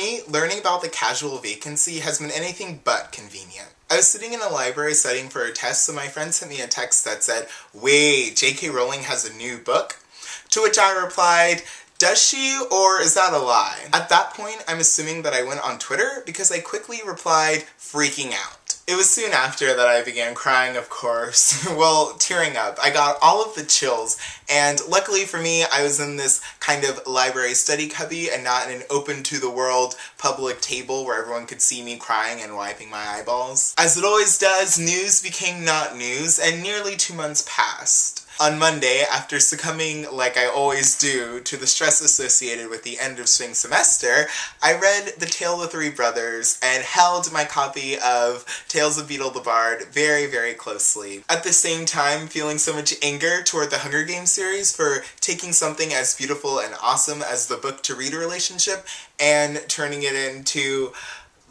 me, learning about the Casual Vacancy has been anything but convenient. I was sitting in a library studying for a test, so my friend sent me a text that said, "Wait, J.K. Rowling has a new book?" To which I replied, "Does she, or is that a lie?" At that point, I'm assuming that I went on Twitter because I quickly replied, "Freaking out." It was soon after that I began crying, of course. Well, tearing up. I got all of the chills, and luckily for me, I was in this kind of library study cubby and not in an open-to-the-world public table where everyone could see me crying and wiping my eyeballs. As it always does, news became not news, and nearly 2 months passed. On Monday, after succumbing, like I always do, to the stress associated with the end of spring semester, I read The Tale of the Three Brothers and held my copy of Tales of Beetle the Bard very, very closely. At the same time, feeling so much anger toward the Hunger Games series for taking something as beautiful and awesome as the book-to-reader relationship and turning it into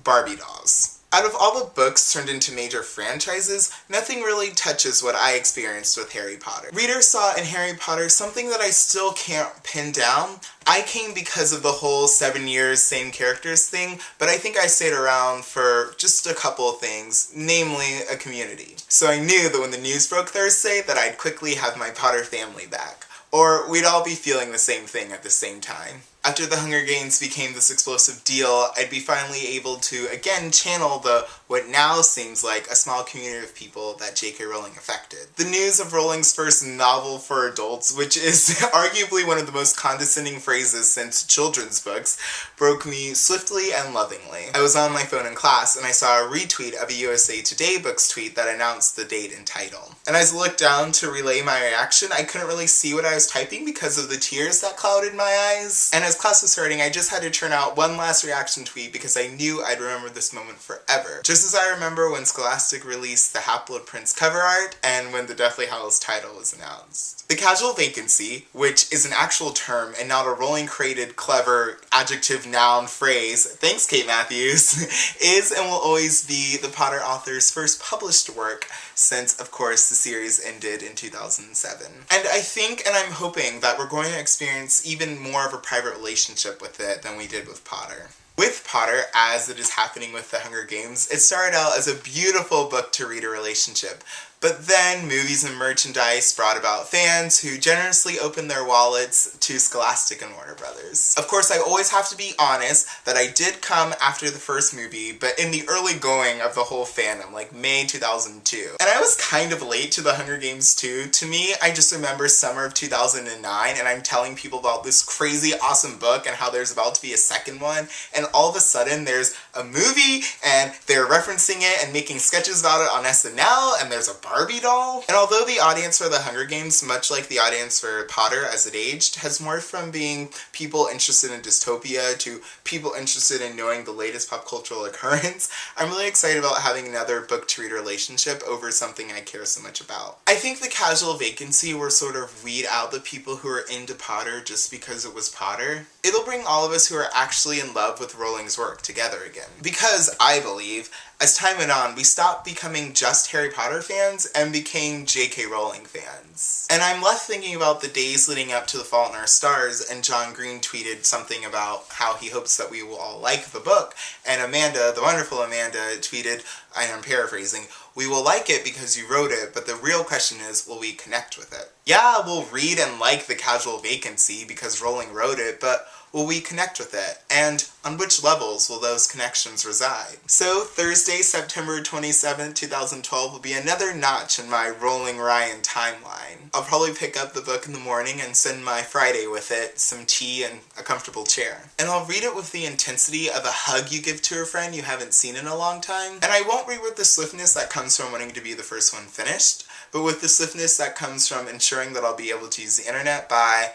Barbie dolls. Out of all the books turned into major franchises, nothing really touches what I experienced with Harry Potter. Readers saw in Harry Potter something that I still can't pin down. I came because of the whole 7 years, same characters thing, but I think I stayed around for just a couple of things, namely a community. So I knew that when the news broke Thursday that I'd quickly have my Potter family back. Or we'd all be feeling the same thing at the same time. After the Hunger Games became this explosive deal, I'd be finally able to again channel the what now seems like a small community of people that J.K. Rowling affected. The news of Rowling's first novel for adults, which is arguably one of the most condescending phrases since children's books, broke me swiftly and lovingly. I was on my phone in class and I saw a retweet of a USA Today Books tweet that announced the date and title. And as I looked down to relay my reaction, I couldn't really see what I was typing because of the tears that clouded my eyes. And as class was starting, I just had to turn out one last reaction tweet because I knew I'd remember this moment forever. Just as I remember when Scholastic released the Half-Blood Prince cover art and when the Deathly Hallows title was announced. The Casual Vacancy, which is an actual term and not a Rowling-created, clever, adjective, noun, phrase, thanks Kate Matthews, is and will always be the Potter author's first published work since, of course, the series ended in 2007. And I think and I'm hoping that we're going to experience even more of a private relationship with it than we did with Potter. With Potter, as it is happening with the Hunger Games, it started out as a beautiful book-to-reader relationship, but then movies and merchandise brought about fans who generously opened their wallets to Scholastic and Warner Brothers. Of course, I always have to be honest that I did come after the first movie, but in the early going of the whole fandom, like May 2002. And I was kind of late to the Hunger Games too. To me, I just remember summer of 2009, and I'm telling people about this crazy awesome book and how there's about to be a second one, and all of a sudden there's a movie, and they're referencing it and making sketches about it on SNL, and there's a Barbie doll. And although the audience for the Hunger Games, much like the audience for Potter as it aged, has morphed from being people interested in dystopia to people interested in knowing the latest pop cultural occurrence, I'm really excited about having another book-to-reader relationship over something I care so much about. I think the Casual Vacancy will sort of weed out the people who are into Potter just because it was Potter. It'll bring all of us who are actually in love with Rowling's work together again. Because I believe, as time went on, we stopped becoming just Harry Potter fans and became J.K. Rowling fans. And I'm left thinking about the days leading up to The Fault in Our Stars, and John Green tweeted something about how he hopes that we will all like the book, and Amanda, the wonderful Amanda, tweeted, and I'm paraphrasing, "We will like it because you wrote it, but the real question is, will we connect with it?" Yeah, we'll read and like The Casual Vacancy because Rowling wrote it, but will we connect with it? And on which levels will those connections reside? So Thursday, September 27th, 2012 will be another notch in my Rowling Ryan timeline. I'll probably pick up the book in the morning and spend my Friday with it, some tea and a comfortable chair. And I'll read it with the intensity of a hug you give to a friend you haven't seen in a long time. And I won't read with the swiftness that comes from wanting to be the first one finished, but with the swiftness that comes from ensuring that I'll be able to use the internet by,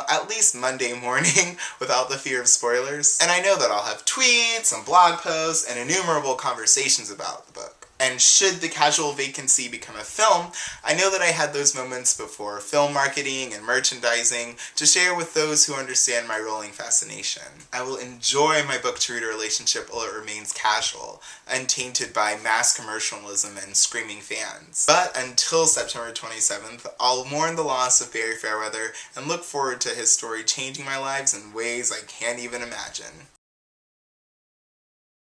at least Monday morning without the fear of spoilers. And I know that I'll have tweets and blog posts and innumerable conversations about the book. And should The Casual Vacancy become a film, I know that I had those moments before film marketing and merchandising to share with those who understand my Rowling fascination. I will enjoy my book-to-reader relationship while it remains casual, untainted by mass commercialism and screaming fans. But until September 27th, I'll mourn the loss of Barry Fairweather and look forward to his story changing my lives in ways I can't even imagine.